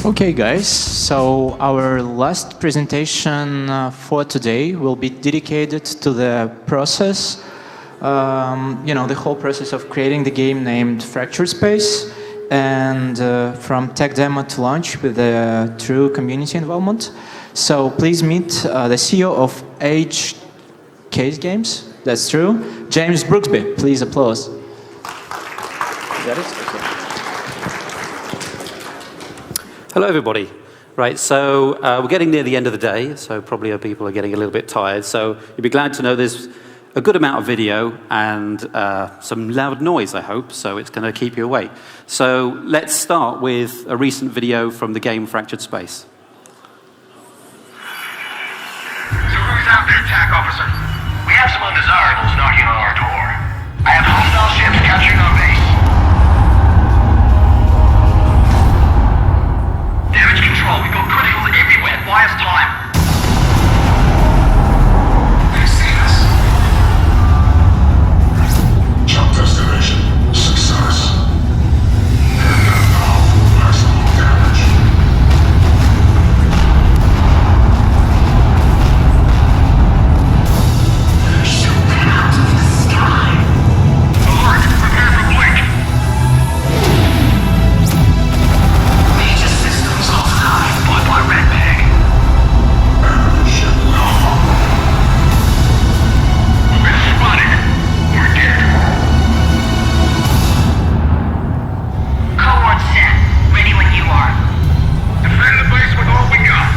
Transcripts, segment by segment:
Okay, guys, so our last presentation for today will be dedicated to the process, the whole process of creating the game named Fractured Space, and from tech demo to launch with a true community involvement. So please meet the CEO of Edge Case Games, that's true, James Brooksby. Please applause. Is that it? Hello, everybody. Right, so we're getting near the end of the day, so probably people are getting a little bit tired. So you'll be glad to know there's a good amount of video and some loud noise, I hope, so it's going to keep you awake. So let's start with a recent video from the game Fractured Space. So who's out there, TAC officer? We have some undesirables knocking on our door. I have hostile ships capturing our base. Damage control, we got criticals everywhere. Buy us time. They've seen us. Jump destination. Success. And now, maximum damage. They're shooting out of the sky. Alert! Prepare for blink! Major systems offline. Bye-bye, Red Pig. Enemy ship low. We've been spotted. We're dead. Cohort set. Ready when you are. Defend the base with all we got.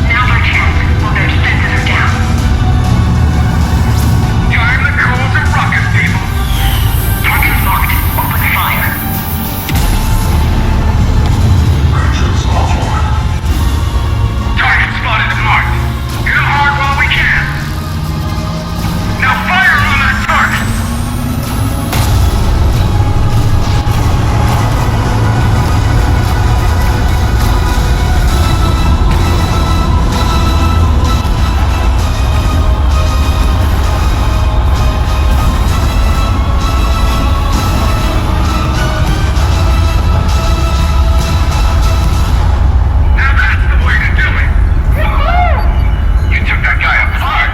Now's our chance, while their defenses are down. Time to cause a ruckus, people. Target's marked. Open fire. Engines offline. Target spotted and marked. Hit him hard while we can. Now fire on that target. Now that's the way to do it. Woohoo! You took that guy apart.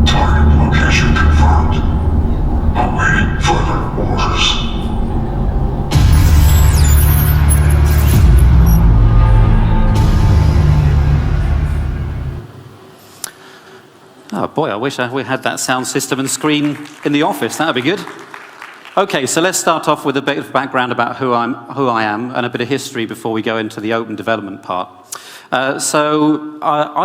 Target location confirmed. Awaiting further orders. Oh boy, I wish we had that sound system and screen in the office. That would be good. Okay, so let's start off with a bit of background about who I am, and a bit of history before we go into the open development part. I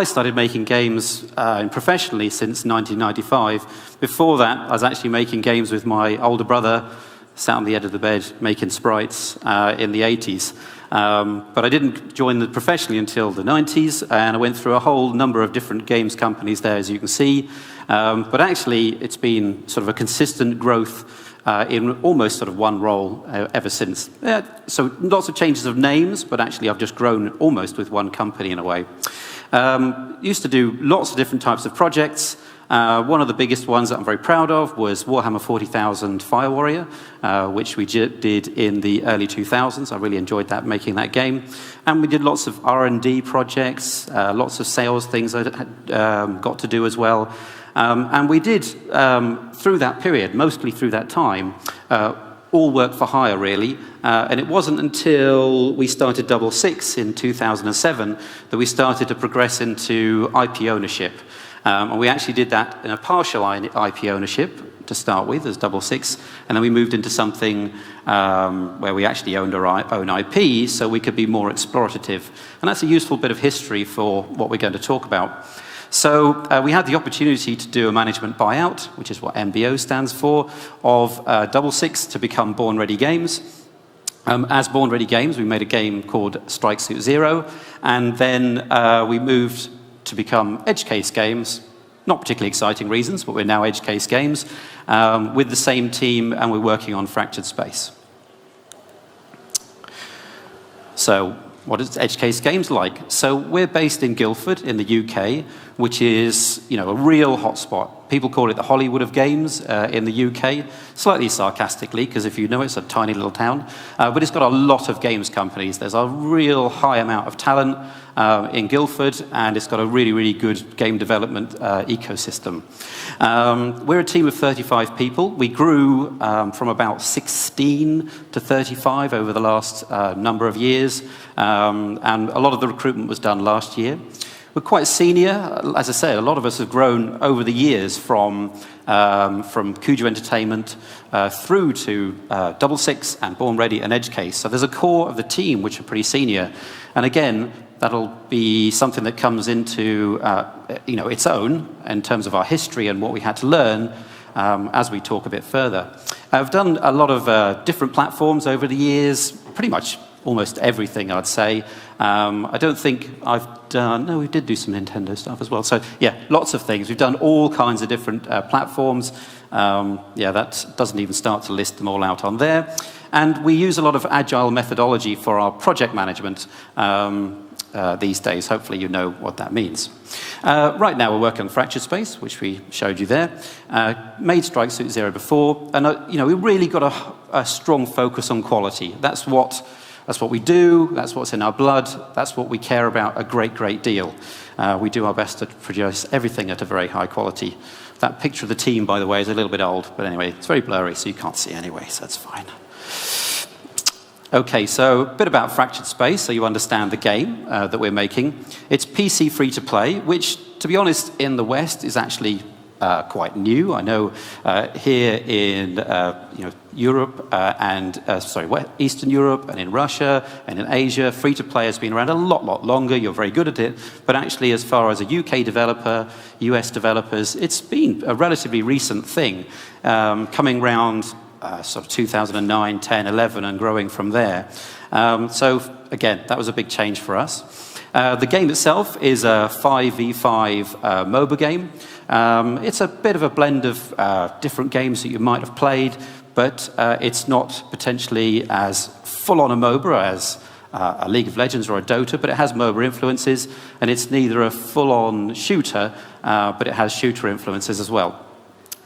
started making games professionally since 1995. Before that, I was actually making games with my older brother, sat on the edge of the bed making sprites in the 80s. But I didn't join professionally until the 90s, and I went through a whole number of different games companies there, as you can see. But actually, it's been sort of a consistent growth in almost sort of one role ever since. So lots of changes of names, but actually I've just grown almost with one company in a way. Used to do lots of different types of projects. One of the biggest ones that I'm very proud of was Warhammer 40,000 Fire Warrior, which we did in the early 2000s. I really enjoyed that, making that game. And we did lots of R&D projects, lots of sales things I had got to do as well. And we did, through that period, mostly through that time, all work for hire, really. And it wasn't until we started Double Six in 2007 that we started to progress into IP ownership. And we actually did that in a partial IP ownership to start with, as Double Six. And then we moved into something where we actually owned our own IP, so we could be more explorative. And that's a useful bit of history for what we're going to talk about. So we had the opportunity to do a management buyout, which is what MBO stands for, of Double Six to become Born Ready Games. As Born Ready Games, we made a game called Strike Suit Zero, and then we moved to become Edge Case Games. Not particularly exciting reasons, but we're now Edge Case Games, with the same team, and we're working on Fractured Space. So what is Edge Case Games like? So we're based in Guildford in the UK, which is a real hotspot people call it the Hollywood of games in the UK, slightly sarcastically, because if you know, it's a tiny little town. But it's got a lot of games companies. There's a real high amount of talent in Guildford, and it's got a really, really good game development ecosystem. We're a team of 35 people. We grew from about 16 to 35 over the last number of years, and a lot of the recruitment was done last year. We're quite senior. As I say, a lot of us have grown over the years from Cujo Entertainment through to Double Six and Born Ready and Edge Case. So there's a core of the team which are pretty senior. And again, that'll be something that comes into its own in terms of our history and what we had to learn as we talk a bit further. I've done a lot of different platforms over the years, pretty much almost everything, I'd say. I don't think I've done... No, we did do some Nintendo stuff as well. So, yeah, lots of things. We've done all kinds of different platforms. That doesn't even start to list them all out on there. And we use a lot of agile methodology for our project management these days. Hopefully you know what that means. Right now we're working on Fractured Space, which we showed you there. Made Strike Suit Zero before. And, we really got a strong focus on quality. That's what we do, that's what's in our blood, that's what we care about a great, great deal. We do our best to produce everything at a very high quality. That picture of the team, by the way, is a little bit old, but anyway, it's very blurry, so you can't see anyway, so that's fine. Okay, so a bit about Fractured Space, so you understand the game that we're making. It's PC free-to-play, which, to be honest, in the West is actually quite new. I know here in Europe Eastern Europe and in Russia and in Asia, free-to-play has been around a lot longer. You're very good at it. But actually, as far as a UK developer, US developers, it's been a relatively recent thing, coming around sort of 2009, 10, 11, and growing from there. So again, that was a big change for us. The game itself is a 5v5 MOBA game. It's a bit of a blend of different games that you might have played, but it's not potentially as full-on a MOBA as a League of Legends or a Dota, but it has MOBA influences, and it's neither a full-on shooter, but it has shooter influences as well.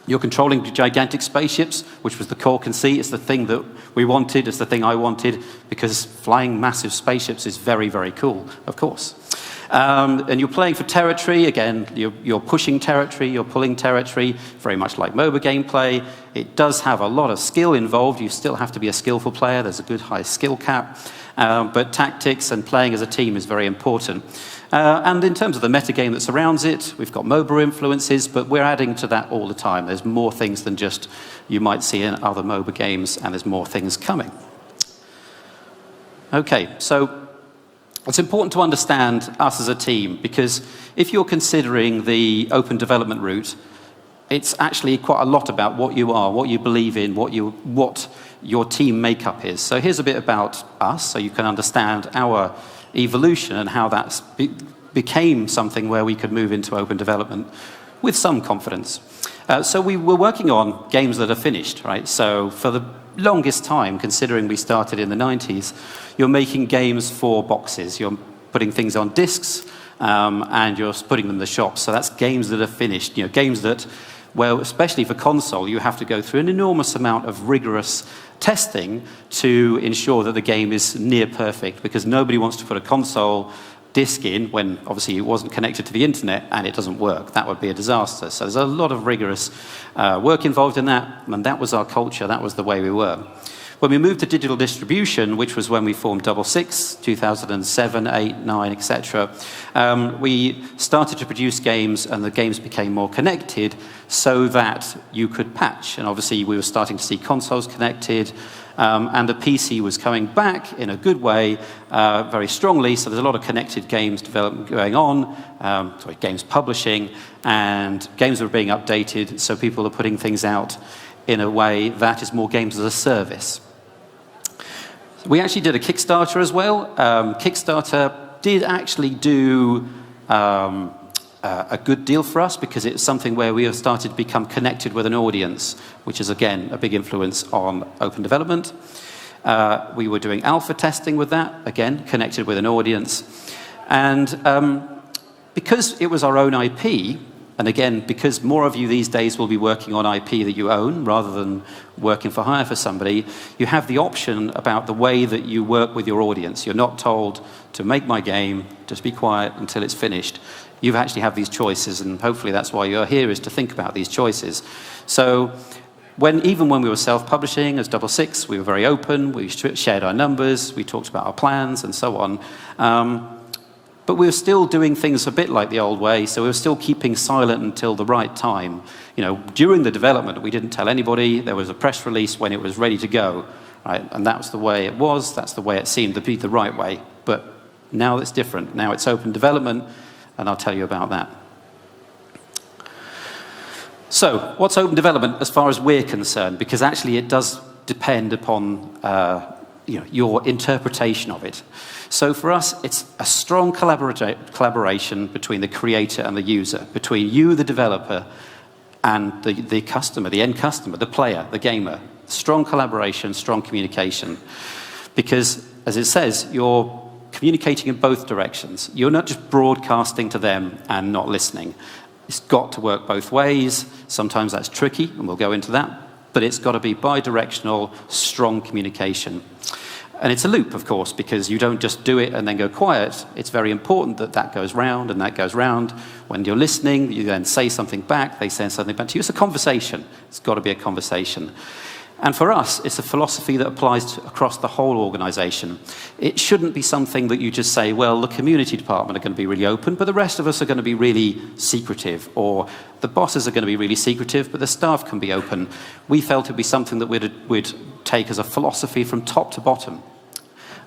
You're controlling gigantic spaceships, which was the core conceit. It's the thing that we wanted. It's the thing I wanted, because flying massive spaceships is very, very cool, of course. And you're playing for territory. Again, you're pushing territory, you're pulling territory, very much like MOBA gameplay. It does have a lot of skill involved. You still have to be a skillful player. There's a good high skill cap. But tactics and playing as a team is very important. And in terms of the metagame that surrounds it, we've got MOBA influences, but we're adding to that all the time. There's more things than just you might see in other MOBA games, and there's more things coming. Okay, so it's important to understand us as a team, because if you're considering the open development route, it's actually quite a lot about what you are, what you believe in, what your team makeup is. So here's a bit about us, so you can understand our evolution and how that became something where we could move into open development with some confidence. So we were working on games that are finished, right? So for the longest time, considering we started in the 90s, you're making games for boxes. You're putting things on discs, and you're putting them in the shop. So that's games that are finished, games that, well, especially for console, you have to go through an enormous amount of rigorous testing to ensure that the game is near perfect, because nobody wants to put a console disc in when obviously it wasn't connected to the internet and it doesn't work. That would be a disaster. So there's a lot of rigorous work involved in that, and that was our culture, that was the way we were. When we moved to digital distribution, which was when we formed Double Six, 2007, 8, 9, etc., we started to produce games, and the games became more connected so that you could patch. And obviously we were starting to see consoles connected, and the PC was coming back in a good way, very strongly. So there's a lot of connected games development going on, games publishing, and games are being updated, so people are putting things out in a way that is more games as a service. We actually did a Kickstarter as well. Kickstarter did actually do a good deal for us, because it's something where we have started to become connected with an audience, which is, again, a big influence on open development. We were doing alpha testing with that, again, connected with an audience. And because it was our own IP, And again, because more of you these days will be working on IP that you own rather than working for hire for somebody, you have the option about the way that you work with your audience. You're not told to make my game, just be quiet until it's finished. You actually have these choices, and hopefully that's why you're here, is to think about these choices. So even when we were self-publishing as Double Six, we were very open, we shared our numbers, we talked about our plans and so on. But we were still doing things a bit like the old way, so we were still keeping silent until the right time. During the development, we didn't tell anybody. There was a press release when it was ready to go, right? And that was the way it was. That's the way it seemed to be the right way. But now it's different. Now it's open development, and I'll tell you about that. So, what's open development as far as we're concerned? Because actually it does depend upon your interpretation of it. So for us, it's a strong collaboration between the creator and the user, between you, the developer, and the customer, the end customer, the player, the gamer. Strong collaboration, strong communication. Because, as it says, you're communicating in both directions. You're not just broadcasting to them and not listening. It's got to work both ways. Sometimes that's tricky, and we'll go into that. But it's got to be bi-directional, strong communication. And it's a loop, of course, because you don't just do it and then go quiet. It's very important that that goes round and that goes round. When you're listening, you then say something back, they say something back to you. It's a conversation. It's got to be a conversation. And for us, it's a philosophy that applies across the whole organization. It shouldn't be something that you just say, well, the community department are going to be really open, but the rest of us are going to be really secretive, or the bosses are going to be really secretive, but the staff can be open. We felt it would be something that we'd take as a philosophy from top to bottom.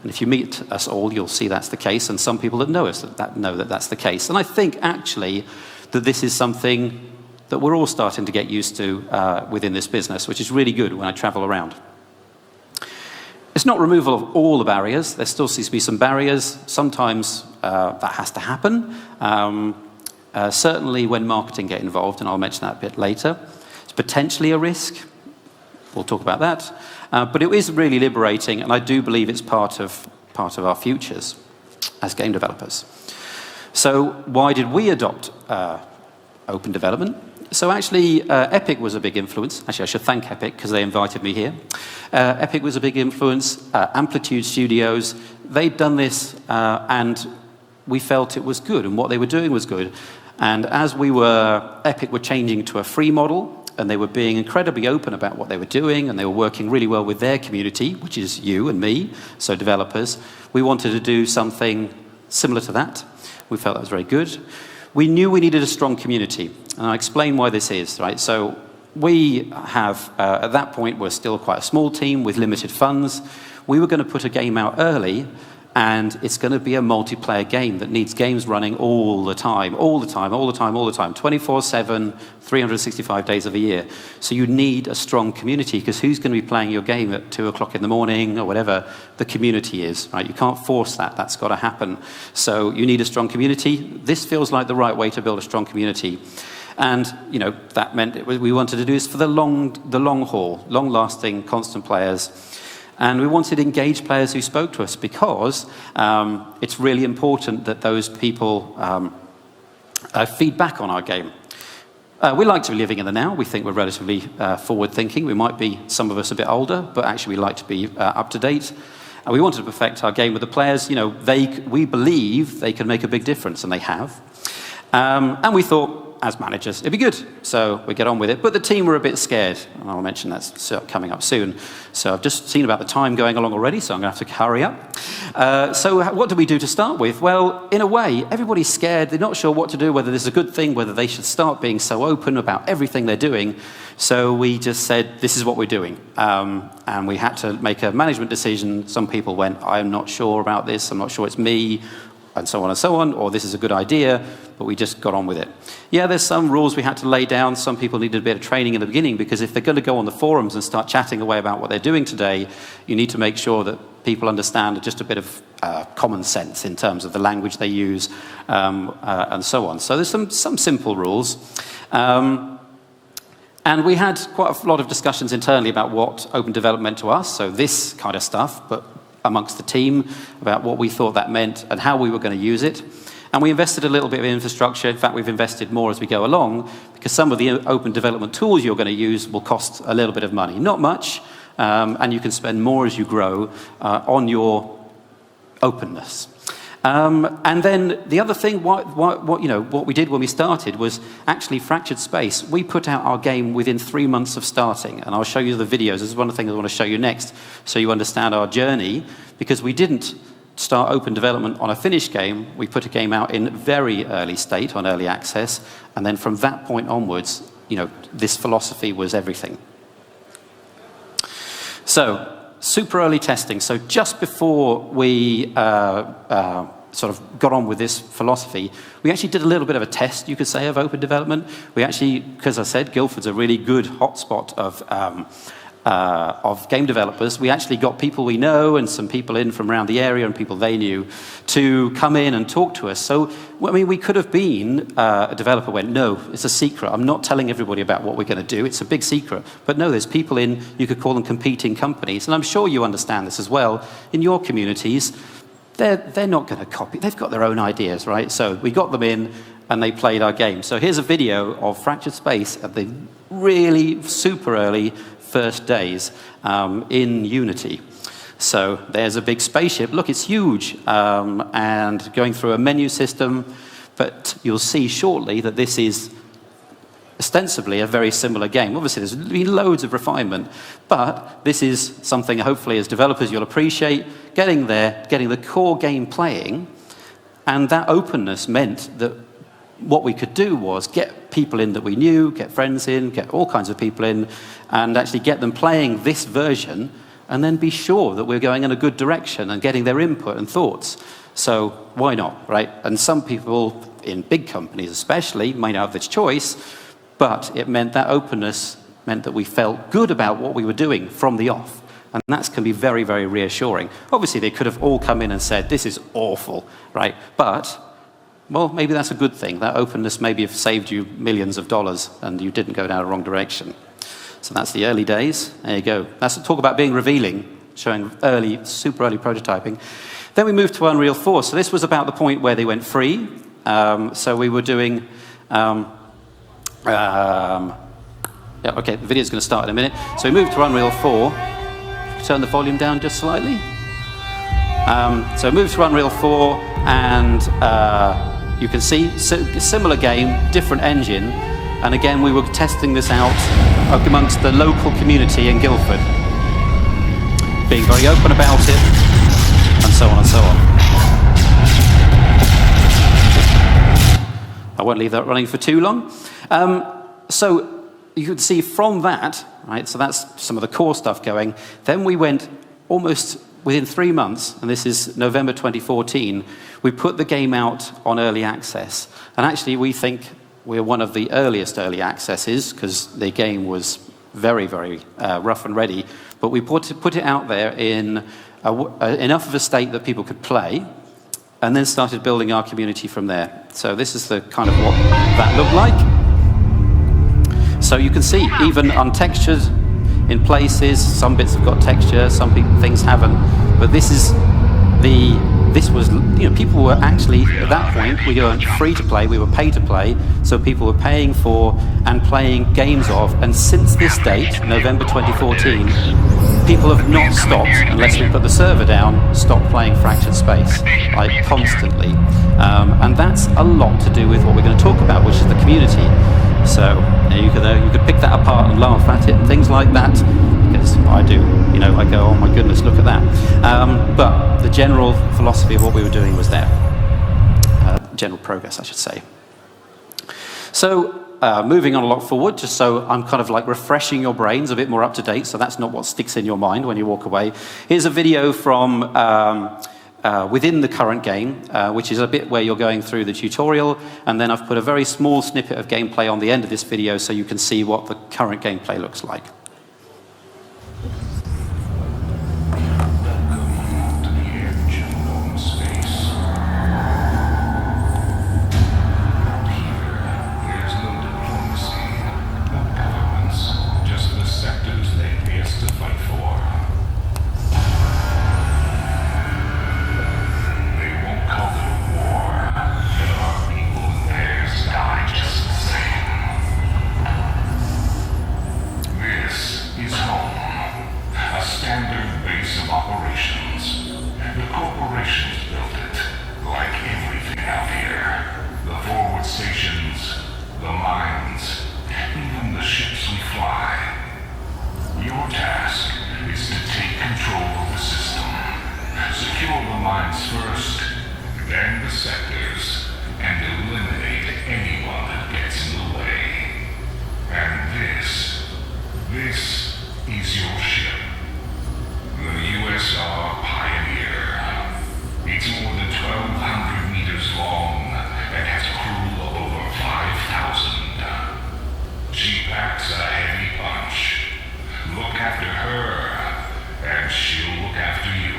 And if you meet us all, you'll see that's the case, and some people that know us know that that's the case. And I think, actually, that this is something that we're all starting to get used to within this business, which is really good when I travel around. It's not removal of all the barriers. There still seems to be some barriers. Sometimes that has to happen. Certainly when marketing get involved, and I'll mention that a bit later. It's potentially a risk. We'll talk about that. But it is really liberating, and I do believe it's part of our futures as game developers. So why did we adopt open development? So actually, Epic was a big influence. Actually, I should thank Epic because they invited me here. Epic was a big influence. Amplitude Studios, they'd done this, and we felt it was good, and what they were doing was good. And as Epic were changing to a free model, and they were being incredibly open about what they were doing, and they were working really well with their community, which is you and me, so developers. We wanted to do something similar to that. We felt that was very good. We knew we needed a strong community, and I'll explain why this is, right? So we have, at that point, we're still quite a small team with limited funds. We were going to put a game out early, and it's going to be a multiplayer game that needs games running all the time, 24/7, 365 days of a year. So you need a strong community, because who's going to be playing your game at 2 o'clock in the morning or whatever the community is, right? You can't force that. That's got to happen. So you need a strong community. This feels like the right way to build a strong community. And, that meant we wanted to do this for the long haul, long-lasting, constant players. And we wanted engaged players who spoke to us, because it's really important that those people feed back on our game. We like to be living in the now. We think we're relatively forward-thinking. We might be, some of us, a bit older, but actually we like to be up-to-date. And we wanted to perfect our game with the players. We believe they can make a big difference, and they have. And we thought, as managers, it'd be good. So we get on with it. But the team were a bit scared, and I'll mention that's coming up soon. So I've just seen about the time going along already, so I'm going to have to hurry up. So what do we do to start with? Well, in a way, everybody's scared. They're not sure what to do, whether this is a good thing, whether they should start being so open about everything they're doing. So we just said, this is what we're doing. And we had to make a management decision. Some people went, I'm not sure about this. I'm not sure it's me. And so on, or this is a good idea, but we just got on with it. Yeah, there's some rules we had to lay down. Some people needed a bit of training in the beginning, because if they're going to go on the forums and start chatting away about what they're doing today, you need to make sure that people understand just a bit of common sense in terms of the language they use, and so on. So there's some simple rules. And we had quite a lot of discussions internally about what open development meant to us, so this kind of stuff, but amongst the team, about what we thought that meant and how we were going to use it. And we invested a little bit of infrastructure. In fact, we've invested more as we go along, because some of the open development tools you're going to use will cost a little bit of money. Not much, and you can spend more as you grow on your openness. And then the other thing, what we did when we started was actually Fractured Space. We put out our game within 3 months of starting, and I'll show you the videos. This is one of the things I want to show you next, so you understand our journey, because we didn't start open development on a finished game. We put a game out in very early state on early access, and then from that point onwards, this philosophy was everything. So, super early testing. So just before we sort of got on with this philosophy, we actually did a little bit of a test, you could say, of open development. We actually, because I said Guildford's a really good hotspot of game developers, we actually got people we know and some people in from around the area and people they knew to come in and talk to us. So, I mean, we could have been, a developer went, no, it's a secret. I'm not telling everybody about what we're going to do. It's a big secret. But no, there's people in, you could call them competing companies. And I'm sure you understand this as well. In your communities, they're not going to copy. They've got their own ideas, right? So we got them in and they played our game. So here's a video of Fractured Space at the really super early first days in Unity. So there's a big spaceship. Look, it's huge, and going through a menu system, but you'll see shortly that this is ostensibly a very similar game. Obviously, there's been loads of refinement, but this is something hopefully as developers you'll appreciate, getting there, getting the core game playing, and that openness meant that what we could do was get people in that we knew, get friends in, get all kinds of people in, and actually get them playing this version, and then be sure that we're going in a good direction and getting their input and thoughts. So why not, right? And some people in big companies especially may not have this choice, but it meant that openness meant that we felt good about what we were doing from the off. And that can be very, very reassuring. Obviously, they could have all come in and said, this is awful, right? But, well, maybe that's a good thing. That openness maybe have saved you millions of dollars and you didn't go down a wrong direction. So that's the early days. There you go. That's a talk about being revealing, showing early, super early prototyping. Then we moved to Unreal 4. So this was about the point where they went free. So we were doing... yeah, okay, the video's going to start in a minute. So we moved to Unreal 4. Turn the volume down just slightly. So we moved to Unreal 4, and you can see similar game, different engine. And again, we were testing this out amongst the local community in Guildford, being very open about it, and so on and so on. I won't leave that running for too long. So you can see from that, right, so that's some of the core stuff going. Then we went almost within 3 months, and this is November 2014, we put the game out on early access. And actually we think we're one of the earliest early accesses, because the game was very, very rough and ready. But we put it out there in enough of a state that people could play, and then started building our community from there. So this is the kind of what that looked like. So you can see, even untextured in places, some bits have got texture, some things haven't. But this was, people were actually, at that point, we weren't free to play, we were pay to play, so people were paying for and playing games of, and since this date, November 2014, people have not stopped, unless we put the server down, stopped playing Fractured Space, like constantly. And that's a lot to do with what we're going to talk about, which is the community. So you could pick that apart and laugh at it and things like that, because I do, I go, oh my goodness, look at that. But the general philosophy of what we were doing was there. General progress, I should say. So moving on a lot forward, just so I'm kind of like refreshing your brains a bit more up to date, so that's not what sticks in your mind when you walk away. Here's a video from within the current game, which is a bit where you're going through the tutorial, and then I've put a very small snippet of gameplay on the end of this video so you can see what the current gameplay looks like. They won't call it a war. of operations. The corporations built it, like everything out here. The forward stations, the mines, even the ships we fly. Your task is to take control of the system. Secure the mines first, then the sectors, and eliminate anyone who gets in the way. And this is your ship. The USR Pioneer. It's more than 1,200 meters long and has a crew of over 5,000. She packs a heavy punch. Look after her, and she'll look after you.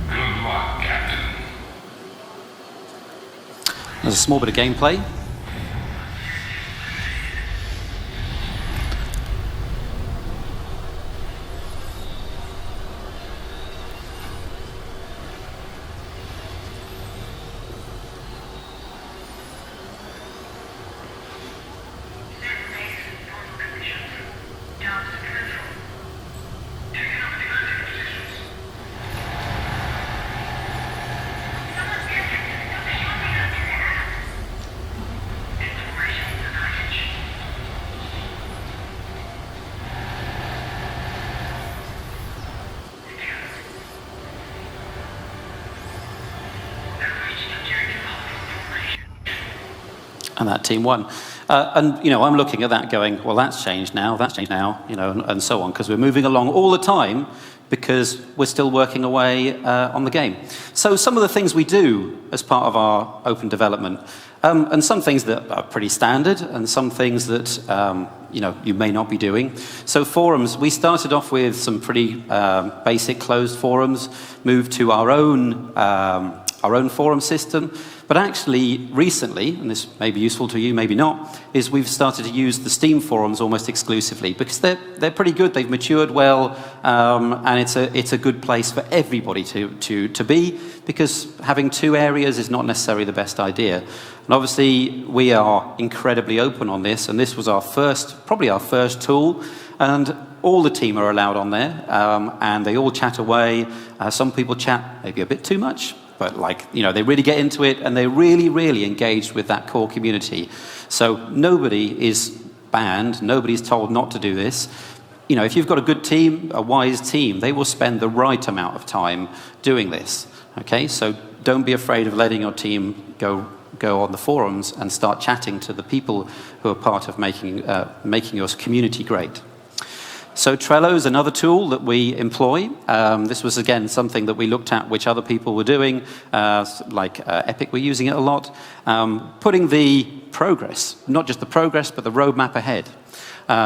Good luck, Captain. There's a small bit of gameplay. And that team won. And, you know, I'm looking at that going, well, that's changed now, you know, and so on, because we're moving along all the time because we're still working away on the game. So some of the things we do as part of our open development, and some things that are pretty standard, and some things that, you know, you may not be doing. So forums, we started off with some pretty basic closed forums, moved to our own forum system. But actually, recently, and this may be useful to you, maybe not, is we've started to use the Steam forums almost exclusively because they're pretty good. They've matured well, and it's a good place for everybody to be, because having two areas is not necessarily the best idea. And obviously, we are incredibly open on this, and this was probably our first tool, and all the team are allowed on there, and they all chat away. Some people chat maybe a bit too much. But they really get into it, and they're really, really engaged with that core community. So nobody is banned, nobody's told not to do this. You know, if you've got a good team, a wise team, they will spend the right amount of time doing this. Okay, so don't be afraid of letting your team go on the forums and start chatting to the people who are part of making your community great. So Trello is another tool that we employ. This was, again, something that we looked at which other people were doing, Epic were using it a lot. Putting the progress, not just the progress, but the roadmap ahead.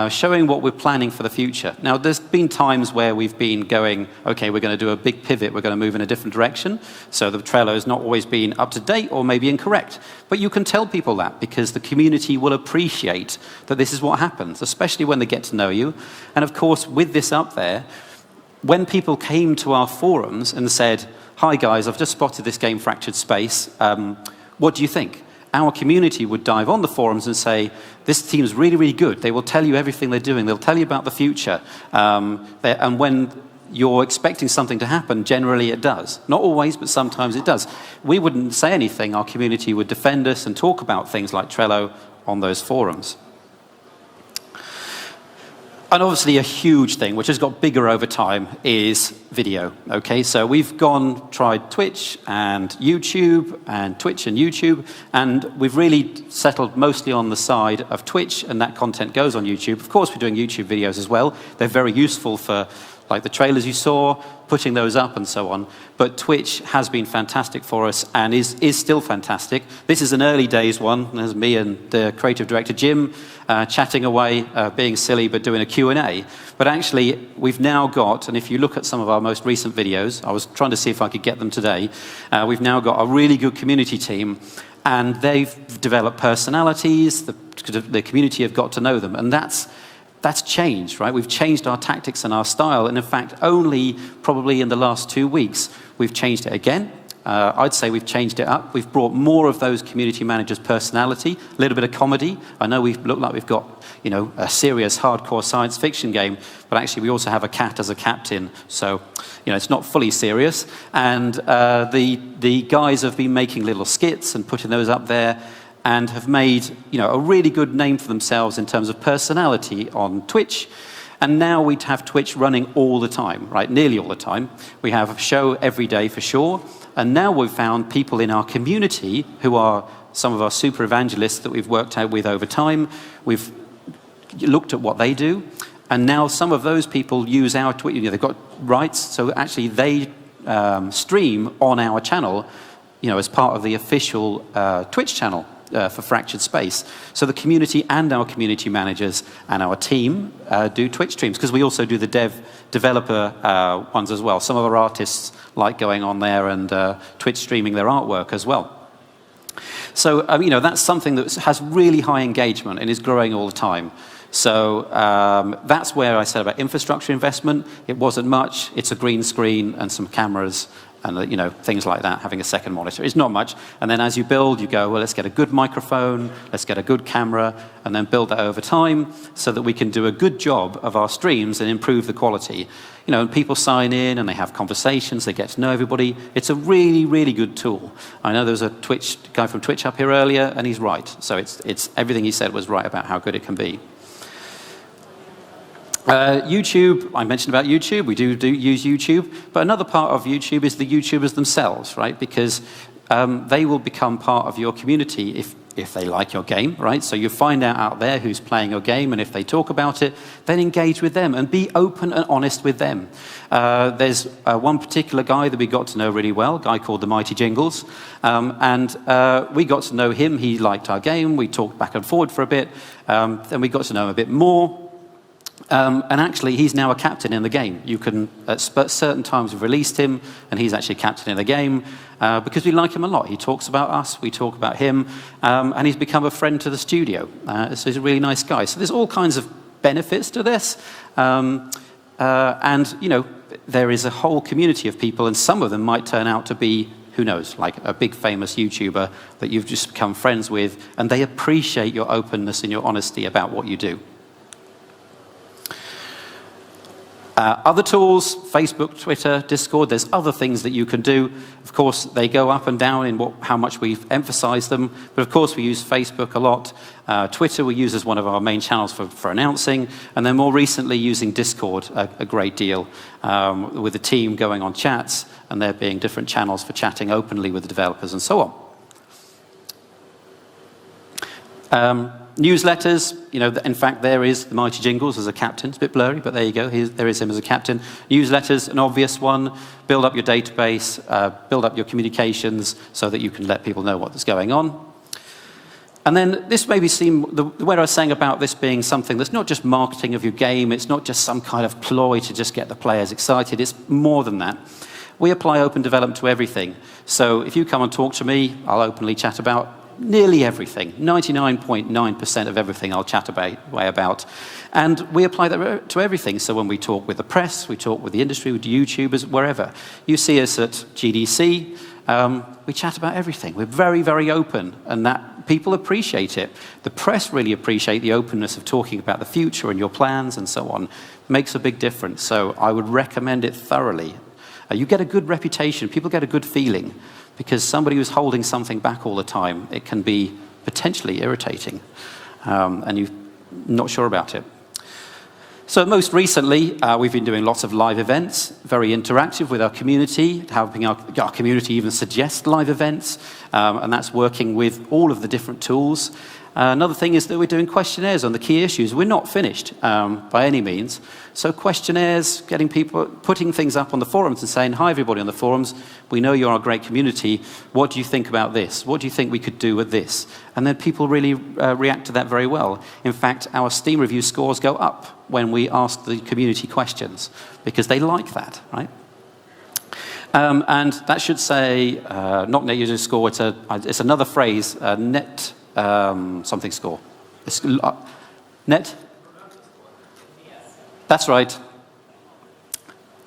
Showing what we're planning for the future. Now, there's been times where we've been going, okay, we're going to do a big pivot, we're going to move in a different direction, so the Trello has not always been up to date or maybe incorrect. But you can tell people that because the community will appreciate that this is what happens, especially when they get to know you. And of course, with this up there, when people came to our forums and said, hi guys, I've just spotted this game Fractured Space, what do you think? Our community would dive on the forums and say, this team's really, really good. They will tell you everything they're doing. They'll tell you about the future. And when you're expecting something to happen, generally it does. Not always, but sometimes it does. We wouldn't say anything. Our community would defend us and talk about things like Trello on those forums. And obviously a huge thing, which has got bigger over time, is video. Okay, so we've tried Twitch and YouTube, and Twitch and YouTube, and we've really settled mostly on the side of Twitch, and that content goes on YouTube. Of course, we're doing YouTube videos as well. They're very useful for, like the trailers you saw, putting those up and so on. But Twitch has been fantastic for us and is still fantastic. This is an early days one. There's me and the creative director, Jim, chatting away, being silly, but doing a Q&A. But actually, we've now got, and if you look at some of our most recent videos, I was trying to see if I could get them today, we've now got a really good community team, and they've developed personalities, the community have got to know them, and that's changed, right? We've changed our tactics and our style, and in fact, only probably in the last 2 weeks, we've changed it again. I'd say we've changed it up. We've brought more of those community managers' personality, a little bit of comedy. I know we look like we've got, a serious, hardcore science fiction game, but actually we also have a cat as a captain, so, it's not fully serious. And the guys have been making little skits and putting those up there, and have made, a really good name for themselves in terms of personality on Twitch. And now we have Twitch running all the time, right? Nearly all the time. We have a show every day for sure. And now we've found people in our community who are some of our super evangelists that we've worked out with over time. We've looked at what they do. And now some of those people use our Twitch. They've got rights. So actually they stream on our channel, as part of the official Twitch channel. For Fractured Space. So the community and our community managers and our team do Twitch streams, because we also do the developer ones as well. Some of our artists like going on there and Twitch streaming their artwork as well. So, that's something that has really high engagement and is growing all the time. So that's where I said about infrastructure investment. It wasn't much. It's a green screen and some cameras and things like that, having a second monitor. It's not much. And then as you build, you go, well, let's get a good microphone, let's get a good camera, and then build that over time so that we can do a good job of our streams and improve the quality. And people sign in and they have conversations, they get to know everybody. It's a really, really good tool. I know there was a guy from Twitch up here earlier, and he's right. So it's everything he said was right about how good it can be. YouTube, I mentioned about YouTube, we do use YouTube, but another part of YouTube is the YouTubers themselves, right? Because they will become part of your community if they like your game, right? So you find out there who's playing your game, and if they talk about it, then engage with them and be open and honest with them. There's one particular guy that we got to know really well, a guy called the Mighty Jingles, and we got to know him. He liked our game. We talked back and forward for a bit. Then we got to know him a bit more. And actually, he's now a captain in the game. You can, at certain times, we've released him, and he's actually captain in the game because we like him a lot. He talks about us, we talk about him, and he's become a friend to the studio. So he's a really nice guy. So there's all kinds of benefits to this. And, there is a whole community of people, and some of them might turn out to be, who knows, like a big famous YouTuber that you've just become friends with, and they appreciate your openness and your honesty about what you do. Other tools, Facebook, Twitter, Discord, there's other things that you can do. Of course, they go up and down in how much we've emphasized them. But of course, we use Facebook a lot. Twitter we use as one of our main channels for announcing. And then more recently, using Discord a great deal with the team going on chats and there being different channels for chatting openly with the developers and so on. Newsletters, in fact, there is the Mighty Jingles as a captain. It's a bit blurry, but there you go. There is him as a captain. Newsletters, an obvious one. Build up your database, build up your communications so that you can let people know what's going on. And then this maybe where I was saying about this being something that's not just marketing of your game, it's not just some kind of ploy to just get the players excited, it's more than that. We apply open development to everything. So if you come and talk to me, I'll openly chat about nearly everything. 99.9% of everything I'll chat about. And we apply that to everything. So when we talk with the press, we talk with the industry, with YouTubers, wherever. You see us at GDC, we chat about everything. We're very, very open, and that people appreciate it. The press really appreciate the openness of talking about the future and your plans and so on. It makes a big difference. So I would recommend it thoroughly. You get a good reputation. People get a good feeling. Because somebody who's holding something back all the time, it can be potentially irritating, and you're not sure about it. So most recently, we've been doing lots of live events, very interactive with our community, helping our community even suggest live events, and that's working with all of the different tools. Another thing is that we're doing questionnaires on the key issues. We're not finished by any means. So questionnaires, getting people, putting things up on the forums and saying, hi everybody on the forums, we know you're a great community, what do you think about this? What do you think we could do with this? And then people really react to that very well. In fact, our Steam review scores go up when we ask the community questions, because they like that, right? And that should say, not net user score, it's another phrase, net something score. Net? That's right.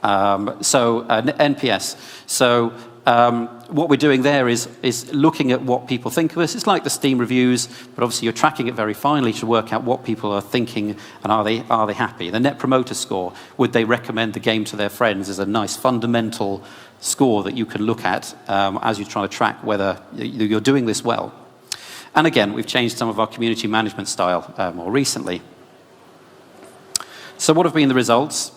NPS. So what we're doing there is looking at what people think of us. It's like the Steam reviews, but obviously you're tracking it very finely to work out what people are thinking and are they happy. The Net Promoter Score, would they recommend the game to their friends, is a nice fundamental score that you can look at as you're trying to track whether you're doing this well. And again, we've changed some of our community management style more recently. So what have been the results?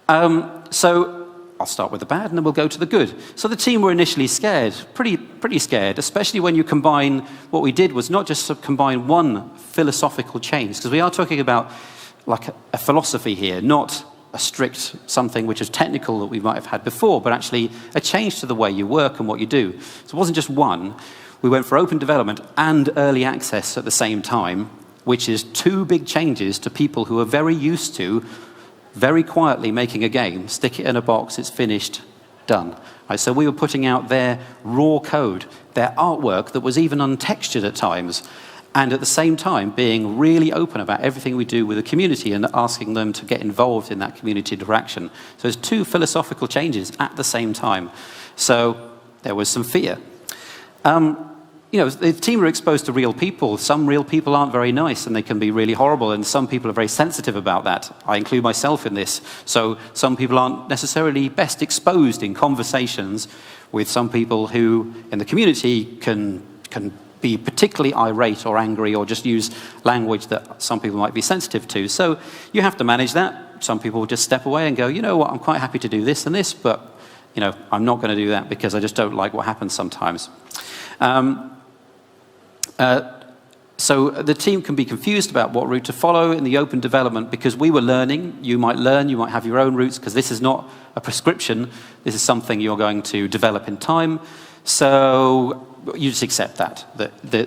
So I'll start with the bad and then we'll go to the good. So the team were initially scared, pretty scared, especially when you combine, what we did was not just combine one philosophical change, because we are talking about like a philosophy here, not a strict something which is technical that we might have had before, but actually a change to the way you work and what you do. So it wasn't just one. We went for open development and early access at the same time, which is two big changes to people who are very used to very quietly making a game, stick it in a box, it's finished, done. Right, so we were putting out their raw code, their artwork that was even untextured at times, and at the same time being really open about everything we do with the community and asking them to get involved in that community interaction. So there's two philosophical changes at the same time. So there was some fear. The team are exposed to real people. Some real people aren't very nice and they can be really horrible, and some people are very sensitive about that. I include myself in this. So some people aren't necessarily best exposed in conversations with some people who in the community can be particularly irate or angry or just use language that some people might be sensitive to. So you have to manage that. Some people will just step away and go, you know what, I'm quite happy to do this and this, but I'm not going to do that because I just don't like what happens sometimes. So the team can be confused about what route to follow in the open development because we were learning. You might learn, you might have your own routes because this is not a prescription. This is something you're going to develop in time. So you just accept that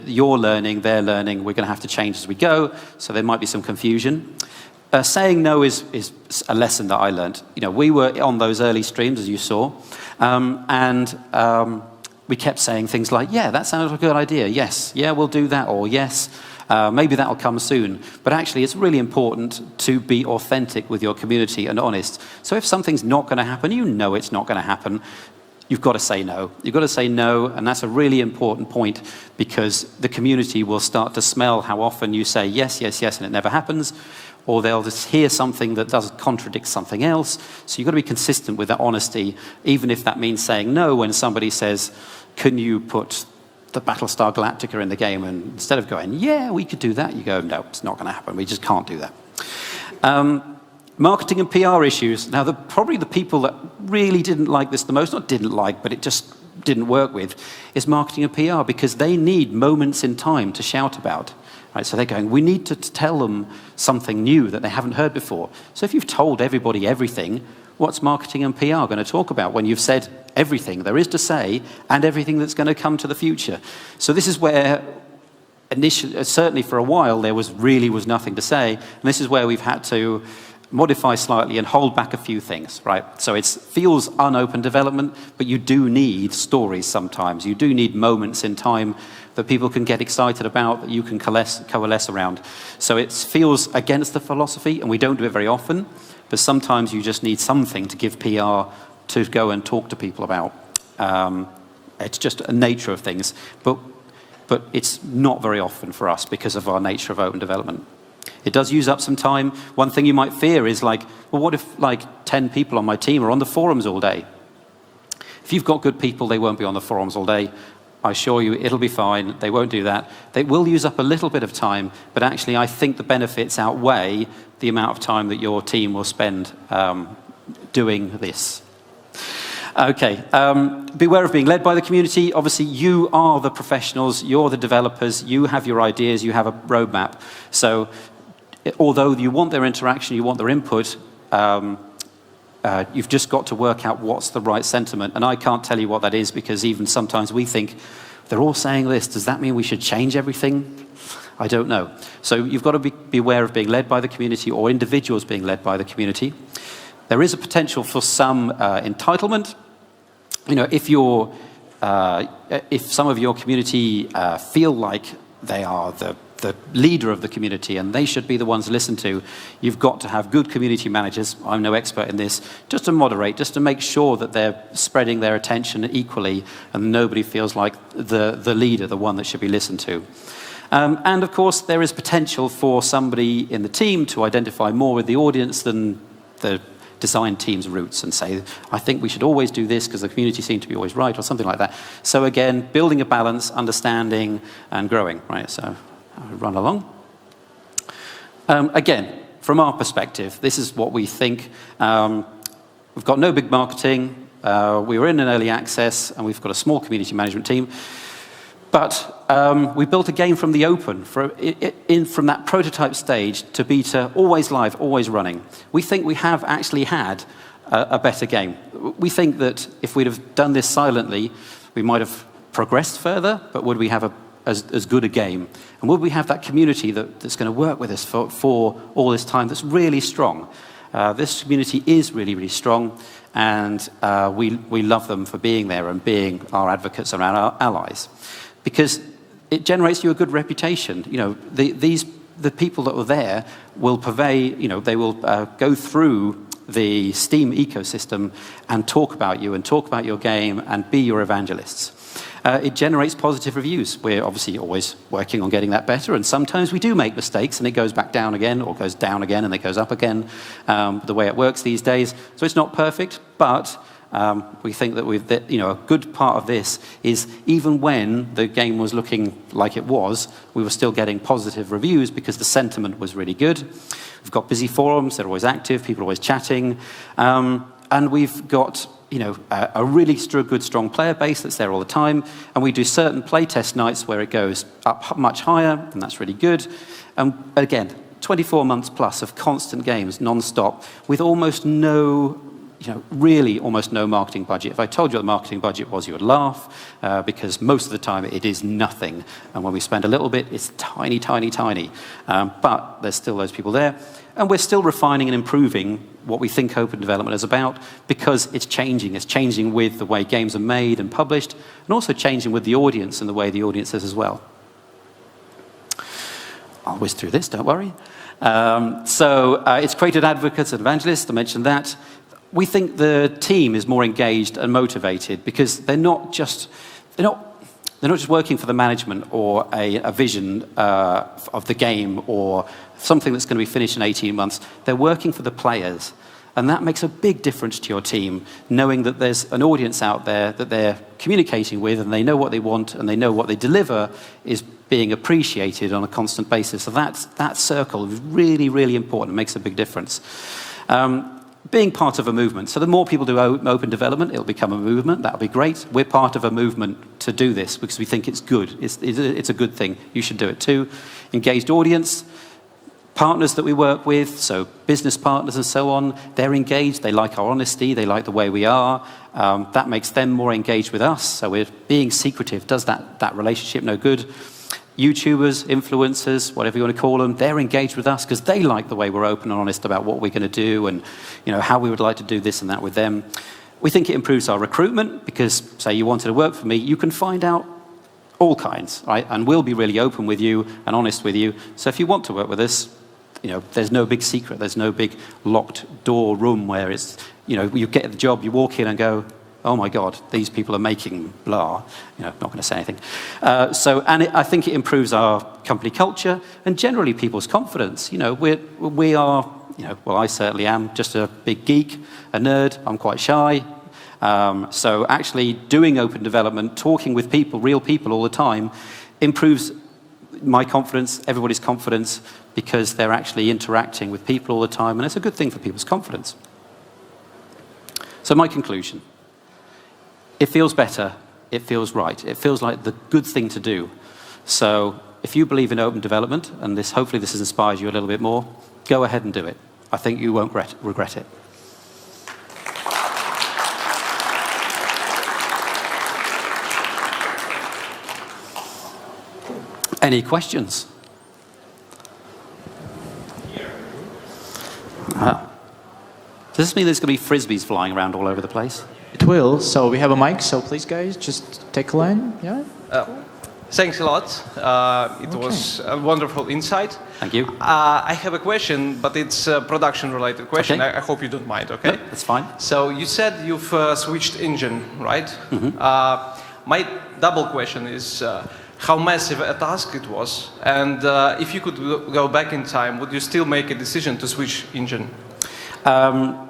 you're learning, they're learning, we're going to have to change as we go. So there might be some confusion. Saying no is a lesson that I learned. We were on those early streams, as you saw, we kept saying things like, yeah, that sounds like a good idea, yes, yeah, we'll do that, or yes, maybe that'll come soon. But actually, it's really important to be authentic with your community and honest. So if something's not going to happen, it's not going to happen, you've got to say no. You've got to say no, and that's a really important point because the community will start to smell how often you say yes, yes, yes, and it never happens, or they'll just hear something that does contradict something else. So you've got to be consistent with that honesty, even if that means saying no when somebody says, can you put the Battlestar Galactica in the game? And instead of going, yeah, we could do that, you go, no, it's not going to happen. We just can't do that. Marketing and PR issues. Now, probably the people that really didn't like this the most, not didn't like, but it just didn't work with, is marketing and PR because they need moments in time to shout about. Right, so they're going, we need to tell them something new that they haven't heard before. So if you've told everybody everything, what's marketing and PR going to talk about when you've said everything there is to say and everything that's going to come to the future? So this is where initially, certainly for a while, there was nothing to say. And this is where we've had to modify slightly and hold back a few things, right? So it feels unopen development, but you do need stories sometimes. You do need moments in time that people can get excited about, that you can coalesce around. So it feels against the philosophy, and we don't do it very often, but sometimes you just need something to give PR to go and talk to people about. It's just a nature of things, but it's not very often for us because of our nature of open development. It does use up some time. One thing you might fear is well, what if 10 people on my team are on the forums all day? If you've got good people, they won't be on the forums all day. I assure you, it'll be fine. They won't do that. They will use up a little bit of time, but actually I think the benefits outweigh the amount of time that your team will spend doing this. Okay, beware of being led by the community. Obviously, you are the professionals, you're the developers, you have your ideas, you have a roadmap. So although you want their interaction, you want their input, you've just got to work out what's the right sentiment. And I can't tell you what that is because even sometimes we think, they're all saying this, does that mean we should change everything? I don't know. So you've got to be aware of being led by the community or individuals being led by the community. There is a potential for some entitlement. If some of your community feel like they are the the leader of the community, and they should be the ones listened to. You've got to have good community managers, I'm no expert in this, just to moderate, just to make sure that they're spreading their attention equally and nobody feels like the leader, the one that should be listened to. And of course, there is potential for somebody in the team to identify more with the audience than the design team's roots and say, I think we should always do this because the community seems to be always right, or something like that. So again, building a balance, understanding, and growing, right? So I'll run along. Again, from our perspective, this is what we think. We've got no big marketing. We were in an early access, and we've got a small community management team. But we built a game from the open, from that prototype stage to beta, always live, always running. We think we have actually had a better game. We think that if we'd have done this silently, we might have progressed further, but would we have as good a game? And would we have that community that's going to work with us for all this time that's really strong? This community is really, really strong, and we love them for being there and being our advocates and our allies. Because it generates you a good reputation. You know, the people that were there will they will go through the Steam ecosystem and talk about you and talk about your game and be your evangelists. It generates positive reviews. We're obviously always working on getting that better, and sometimes we do make mistakes and it goes back down again, or goes down again and it goes up again, the way it works these days. So it's not perfect, but we think that a good part of this is even when the game was looking like it was, we were still getting positive reviews because the sentiment was really good. We've got busy forums, they're always active, people are always chatting, and we've got a really good, strong player base that's there all the time, and we do certain playtest nights where it goes up much higher, and that's really good. Again, 24 months plus of constant games, non-stop, with almost no almost no marketing budget. If I told you what the marketing budget was, you would laugh, because most of the time it is nothing. And when we spend a little bit, it's tiny, tiny, tiny. But there's still those people there. And we're still refining and improving what we think open development is about, because it's changing. It's changing with the way games are made and published, and also changing with the audience and the way the audience is as well. I'll whiz through this, don't worry. It's created advocates and evangelists, I mentioned that. We think the team is more engaged and motivated because they're not just working for the management or a vision of the game or something that's going to be finished in 18 months. They're working for the players. And that makes a big difference to your team, knowing that there's an audience out there that they're communicating with, and they know what they want and they know what they deliver is being appreciated on a constant basis. So that circle is really, really important. It makes a big difference. Being part of a movement. So the more people do open development, it'll become a movement. That'll be great. We're part of a movement to do this because we think it's good. It's a good thing. You should do it too. Engaged audience. Partners that we work with, so business partners and so on, they're engaged. They like our honesty. They like the way we are. That makes them more engaged with us. So we're being secretive. Does that relationship no good? YouTubers, influencers, whatever you want to call them, they're engaged with us because they like the way we're open and honest about what we're going to do and how we would like to do this and that with them. We think it improves our recruitment because, say you wanted to work for me, you can find out all kinds, right? And we'll be really open with you and honest with you. So if you want to work with us, there's no big secret. There's no big locked door room where it's, you get the job, you walk in and go, oh my God, these people are making blah. Not going to say anything. I think it improves our company culture and generally people's confidence. We are, I certainly am just a big geek, a nerd. I'm quite shy. So actually doing open development, talking with people, real people all the time, improves my confidence, everybody's confidence, because they're actually interacting with people all the time, and it's a good thing for people's confidence. So my conclusion. It feels better, it feels right, it feels like the good thing to do. So if you believe in open development, and hopefully this inspires you a little bit more, go ahead and do it. I think you won't regret it. Any questions? Does this mean there's going to be frisbees flying around all over the place? It will. So we have a mic. So please, guys, just take a line. Yeah. Thanks a lot. It was a wonderful insight. Thank you. I have a question, but it's a production-related question. Okay. I hope you don't mind, okay? No, that's fine. So you said you've switched engine, right? My double question is how massive a task it was, and if you could go back in time, would you still make a decision to switch engine?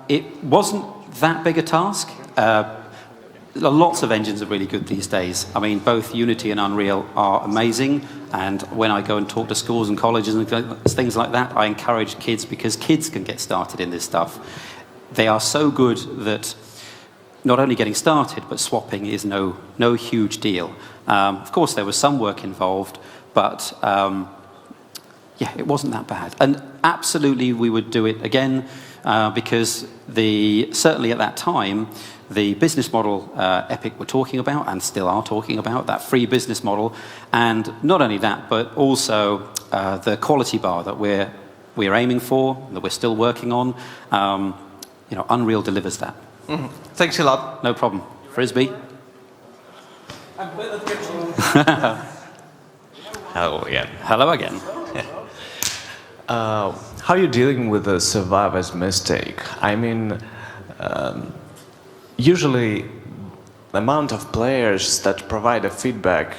It wasn't that big a task. Lots of engines are really good these days. I mean, both Unity and Unreal are amazing, and when I go and talk to schools and colleges and things like that, I encourage kids, because kids can get started in this stuff. They are so good that not only getting started, but swapping is no huge deal. Of course, there was some work involved, but yeah, it wasn't that bad. And absolutely, we would do it again, because certainly at that time, the business model Epic were talking about, and still are talking about, that free business model, and not only that, but also the quality bar that we're aiming for, that we're still working on. Unreal delivers that. Thanks a lot. No problem. Frisbee. Hello again. Hello again. How are you dealing with the survivor's mistake? I mean, usually the amount of players that provide a feedback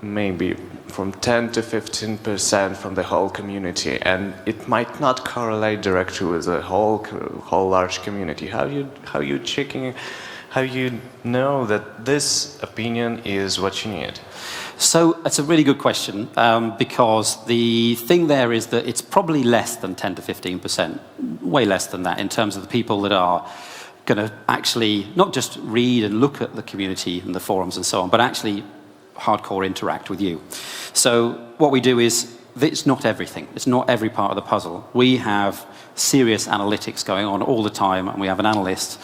maybe from 10 to 15% from the whole community, and it might not correlate directly with the whole large community. How you checking? How you know that this opinion is what you need? So it's a really good question, because the thing there is that it's probably less than 10 to 15%, way less than that in terms of the people that are going to actually not just read and look at the community and the forums and so on, but actually hardcore interact with you. So what we do is, it's not everything. It's not every part of the puzzle. We have serious analytics going on all the time, and we have an analyst.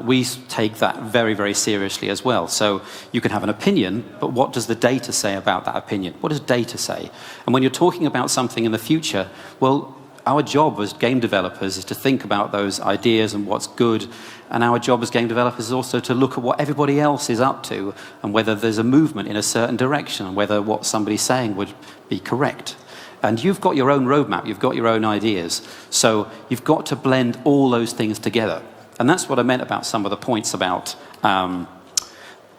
We take that very, very seriously as well. So you can have an opinion, but what does the data say about that opinion? What does data say? And when you're talking about something in the future, well, our job as game developers is to think about those ideas and what's good. And our job as game developers is also to look at what everybody else is up to, and whether there's a movement in a certain direction, and whether what somebody's saying would be correct. And you've got your own roadmap, you've got your own ideas. So you've got to blend all those things together. And that's what I meant about some of the points about letting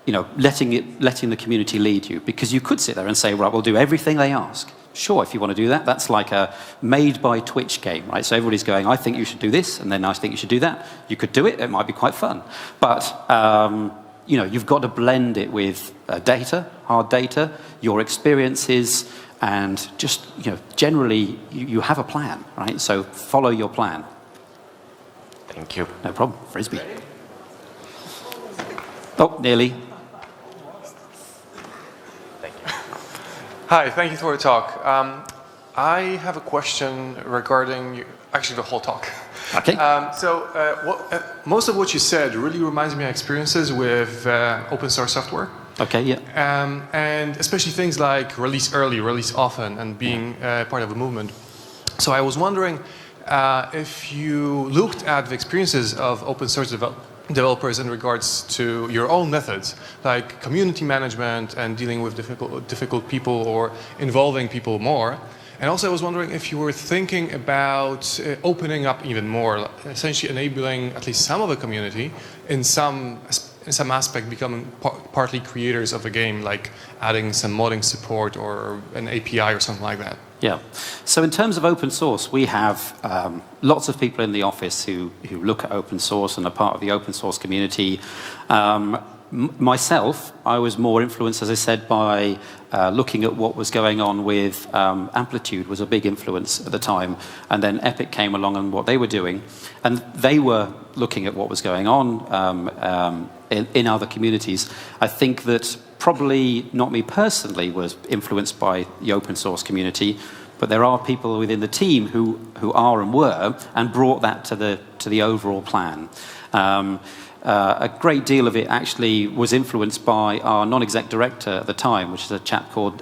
the community lead you. Because you could sit there and say, right, we'll do everything they ask. Sure, if you want to do that, that's like a made-by-Twitch game, right? So everybody's going, I think you should do this, and then I think you should do that. You could do it, it might be quite fun. But, you've got to blend it with data, hard data, your experiences, and just, generally, you have a plan, right? So follow your plan. Thank you. No problem. Frisbee. Oh, nearly. Hi, thank you for the talk. I have a question regarding actually the whole talk. Okay. Most of what you said really reminds me of experiences with open source software. Okay, yeah. And especially things like release early, release often, and being part of a movement. So I was wondering if you looked at the experiences of open source developers in regards to your own methods, like community management and dealing with difficult people or involving people more. And also I was wondering if you were thinking about opening up even more, essentially enabling at least some of the community in some aspect becoming partly creators of a game, like adding some modding support or an API or something like that. Yeah. So in terms of open source, we have lots of people in the office who look at open source and are part of the open source community. Myself, I was more influenced, as I said, by looking at what was going on with Amplitude was a big influence at the time. And then Epic came along and what they were doing. And they were looking at what was going on in other communities. I think that probably not me personally was influenced by the open source community, but there are people within the team who are and were, and brought that to the overall plan. A great deal of it actually was influenced by our non-exec director at the time, which is a chap called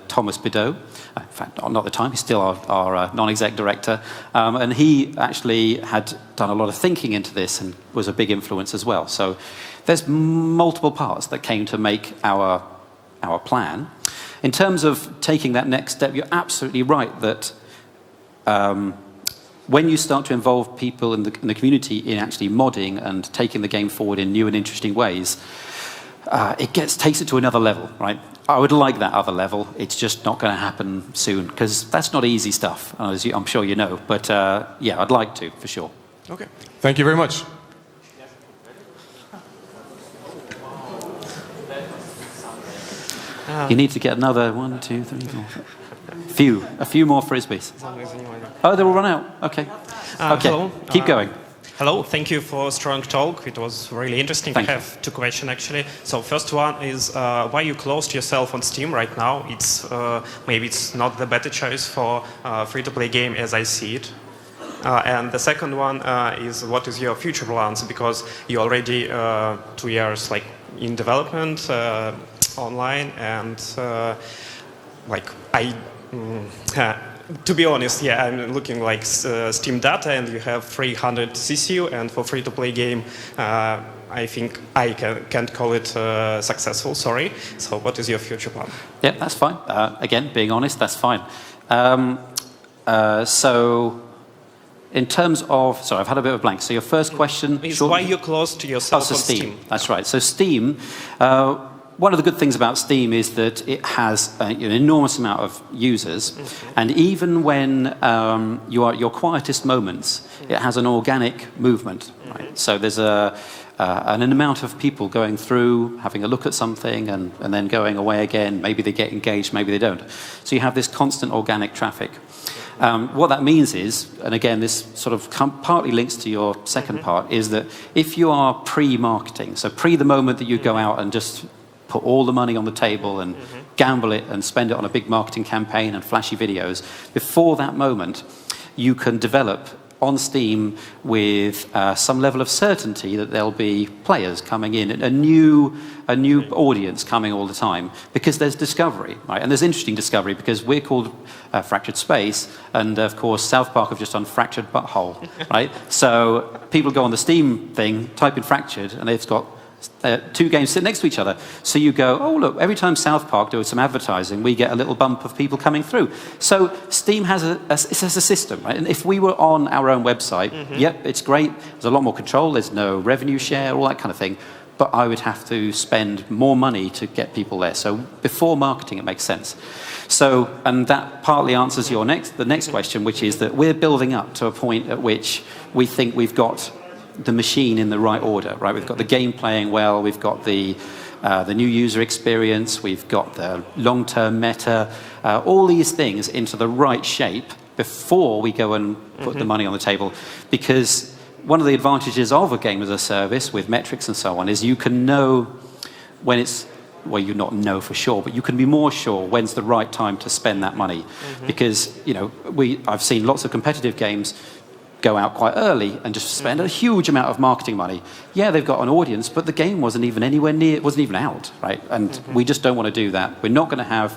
Thomas Bideau. In fact, not at the time, he's still our non-exec director. And he actually had done a lot of thinking into this and was a big influence as well. So there's multiple parts that came to make our plan. in terms of taking that next step, you're absolutely right that when you start to involve people in the community in actually modding and taking the game forward in new and interesting ways, it takes it to another level, right? I would like that other level. It's just not going to happen soon because that's not easy stuff, as I'm sure you know. But yeah, I'd like to, for sure. Okay. Thank you very much. You need to get another 1, 2, 3, 4. A few more frisbees. Oh, they will run out. Okay. Okay. Hello. Keep going. Hello, thank you for a strong talk. It was really interesting. Thank I have 2 questions actually. So first one is why you closed yourself on Steam right now? It's maybe it's not the better choice for free-to-play game as I see it. And the second one is what is your future plans? Because you already 2 years like in development online and like to be honest, yeah, I'm looking like Steam data, and you have 300 CCU, and for free-to-play game, I think I can't call it successful. Sorry. So, what is your future plan? Yeah, that's fine. Again, being honest, that's fine. So, in terms of, sorry, I've had a bit of a blank. So, your first question is why you closed yourself on Steam? That's right. So, Steam. One of the good things about Steam is that it has an enormous amount of users, and even when you're at your quietest moments, it has an organic movement. Right? So there's an amount of people going through, having a look at something, and then going away again. Maybe they get engaged, maybe they don't. So you have this constant organic traffic. What that means is, and again, this sort of partly links to your second part, is that if you are pre-marketing, so pre the moment that you go out and just put all the money on the table and gamble it and spend it on a big marketing campaign and flashy videos, before that moment, you can develop on Steam with some level of certainty that there'll be players coming in, a new audience coming all the time, because there's discovery, right? And there's interesting discovery because we're called Fractured Space, and of course South Park have just done Fractured Butthole, right? So people go on the Steam thing, type in Fractured, and they've got 2 games sit next to each other. So you go, oh, look, every time South Park does some advertising, we get a little bump of people coming through. So Steam has a system, right? And if we were on our own website, yep, it's great. There's a lot more control. There's no revenue share, all that kind of thing. But I would have to spend more money to get people there. So before marketing, it makes sense. So, and that partly answers the next question, which is that we're building up to a point at which we think we've got the machine in the right order, right? We've got the game playing well, we've got the new user experience, we've got the long-term meta, all these things into the right shape before we go and put the money on the table. Because one of the advantages of a game as a service with metrics and so on is you can know when it's, well, you not know for sure, but you can be more sure when's the right time to spend that money. Because, you know, I've seen lots of competitive games go out quite early and just spend a huge amount of marketing money. Yeah, they've got an audience, but the game wasn't even anywhere near, it wasn't even out, right? And we just don't want to do that. We're not going to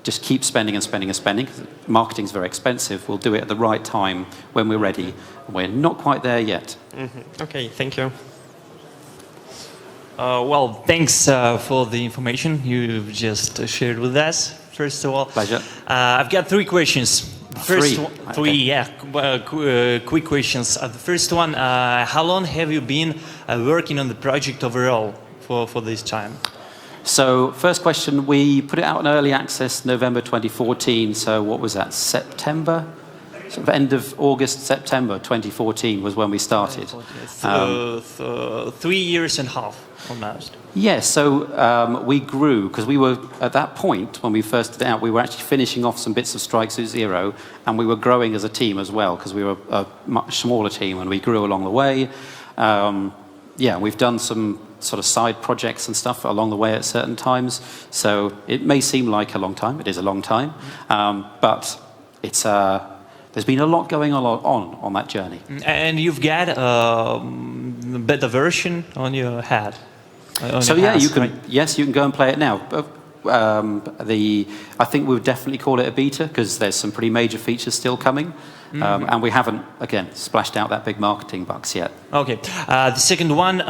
just keep spending and spending and spending, because marketing's very expensive. We'll do it at the right time when we're ready. We're not quite there yet. Okay, thank you. Well, thanks for the information you've just shared with us. First of all, pleasure. I've got 3 questions. Three, yeah, quick questions. The first one, how long have you been working on the project overall for this time? So, first question, we put it out in early access November 2014, so what was that, September? Sort of end of August, September 2014 was when we started. 3 years and a half, almost. Yes, so we grew, because we were, at that point, when we first did it out, we were actually finishing off some bits of Strike Suit Zero, and we were growing as a team as well, because we were a much smaller team, and we grew along the way. Yeah, we've done some sort of side projects and stuff along the way at certain times, so it may seem like a long time, it is a long time, but it's there's been a lot going on that journey. And you've got a beta version on your head. So yeah, you can go and play it now. I think we would definitely call it a beta because there's some pretty major features still coming. And we haven't, again, splashed out that big marketing bucks yet. Okay. The second one,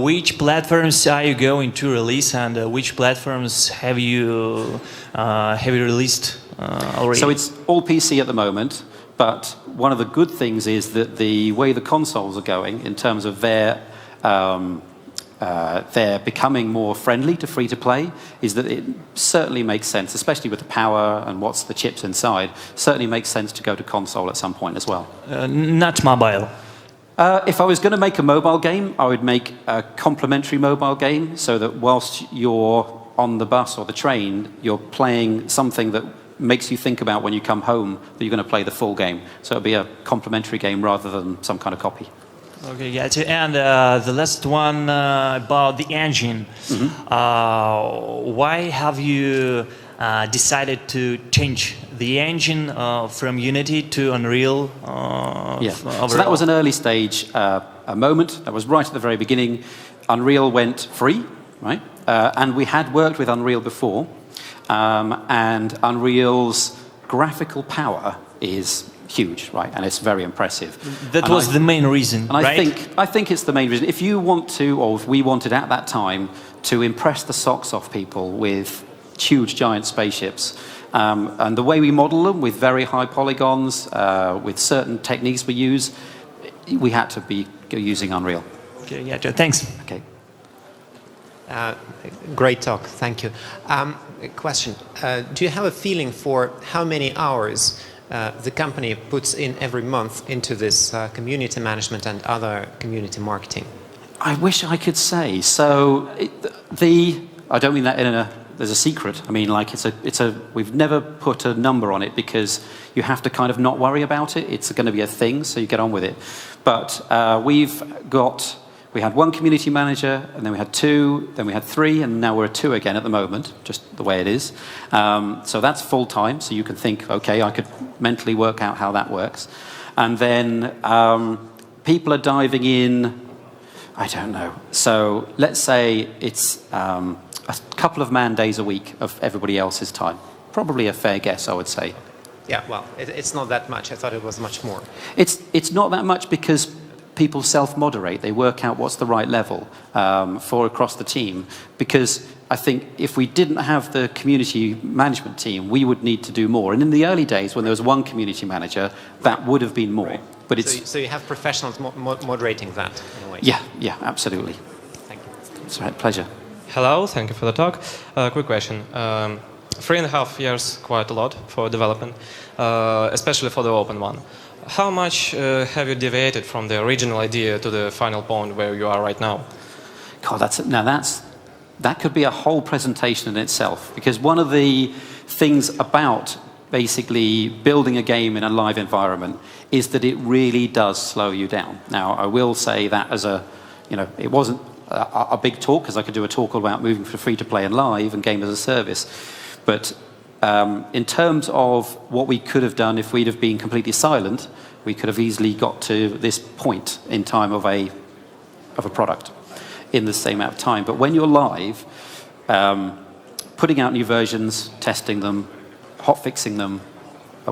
which platforms are you going to release, and which platforms have you released already? So it's all PC at the moment, but one of the good things is that the way the consoles are going in terms of they're becoming more friendly to free-to-play, is that it certainly makes sense, especially with the power and what's the chips inside, certainly makes sense to go to console at some point as well. Not mobile. If I was going to make a mobile game, I would make a complementary mobile game so that whilst you're on the bus or the train, you're playing something that makes you think about when you come home that you're going to play the full game. So it'll be a complementary game rather than some kind of copy. Okay, gotcha. And the last one about the engine. Why have you decided to change the engine from Unity to Unreal? So that was an early stage a moment. That was right at the very beginning. Unreal went free, right? And we had worked with Unreal before. And Unreal's graphical power is huge, right? And it's very impressive. That was the main reason, and right? I think it's the main reason. If you want to, or if we wanted at that time, to impress the socks off people with huge giant spaceships, and the way we model them with very high polygons, with certain techniques we use, we had to be using Unreal. Okay, gotcha. Thanks. Okay. Great talk, thank you. Question, do you have a feeling for how many hours the company puts in every month into this community management and other community marketing? I wish I could say. So I don't mean that there's a secret. I mean, like we've never put a number on it because you have to kind of not worry about it. It's going to be a thing, so you get on with it. But we had one community manager, and then we had two, then we had three, and now we're at two again at the moment, just the way it is. So that's full time, so you can think, okay, I could mentally work out how that works. And then people are diving in, I don't know. So let's say it's a couple of man days a week of everybody else's time. Probably a fair guess, I would say. Yeah, well, it's not that much. I thought it was much more. It's not that much because people self-moderate. They work out what's the right level for across the team. Because I think if we didn't have the community management team, we would need to do more. And in the early days, when there was one community manager, that would have been more. Right. But so you have professionals moderating that in a way. Yeah, absolutely. Thank you. It's a pleasure. Hello, thank you for the talk. Quick question. 3.5 years, quite a lot for development, especially for the open one. How much have you deviated from the original idea to the final point where you are right now? God, that could be a whole presentation in itself. Because one of the things about basically building a game in a live environment is that it really does slow you down. Now, I will say that it wasn't a big talk, because I could do a talk all about moving from free-to-play and live and game as a service. But in terms of what we could have done if we'd have been completely silent, we could have easily got to this point in time of a product in the same amount of time. But when you're live, putting out new versions, testing them, hotfixing them,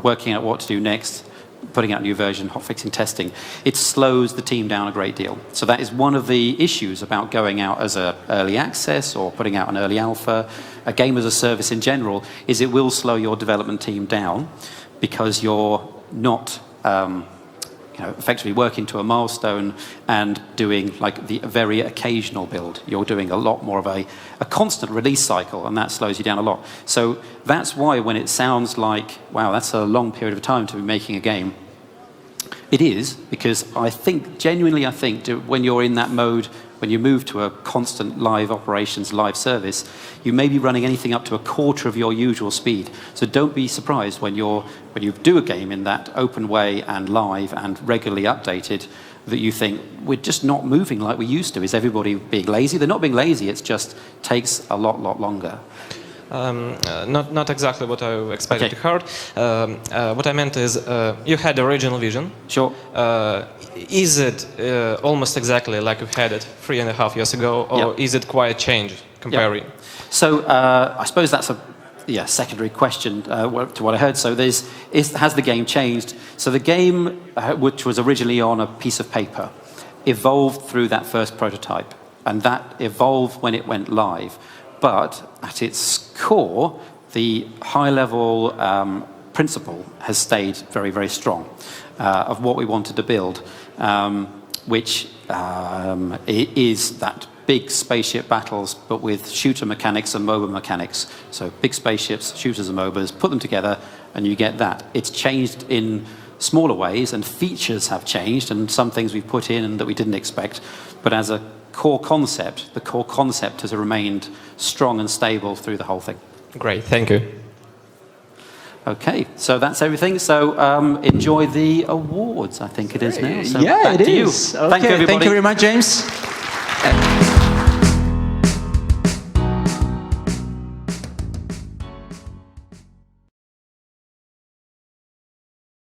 working out what to do next, putting out a new version, hotfixing, testing, it slows the team down a great deal. So that is one of the issues about going out as an early access or putting out an early alpha, a game as a service in general, is it will slow your development team down because you're not effectively working to a milestone and doing like the very occasional build. You're doing a lot more of a constant release cycle, and that slows you down a lot. So that's why when it sounds like, wow, that's a long period of time to be making a game, it is, because genuinely I think when you're in that mode, when you move to a constant live operations, live service, you may be running anything up to a quarter of your usual speed. So don't be surprised when you do a game in that open way and live and regularly updated, that you think, we're just not moving like we used to. Is everybody being lazy? They're not being lazy, it just takes a lot longer. Not exactly what I expected to hear. What I meant is, you had the original vision. Sure. Is it almost exactly like you had it 3.5 years ago, or is it quite changed comparing? So I suppose that's a secondary question to what I heard. So has the game changed? So the game, which was originally on a piece of paper, evolved through that first prototype, and that evolved when it went live. But at its core, the high-level principle has stayed very, very strong of what we wanted to build, which is that big spaceship battles, but with shooter mechanics and MOBA mechanics. So big spaceships, shooters and MOBAs, put them together, and you get that. It's changed in smaller ways, and features have changed, and some things we've put in and that we didn't expect. But as a core concept, the core concept has remained strong and stable through the whole thing. Great, thank you. Okay, so that's everything. So enjoy the awards, I think it is now. So yeah, back it to you. is. Thank you, Okay, everybody. thank you very much, James.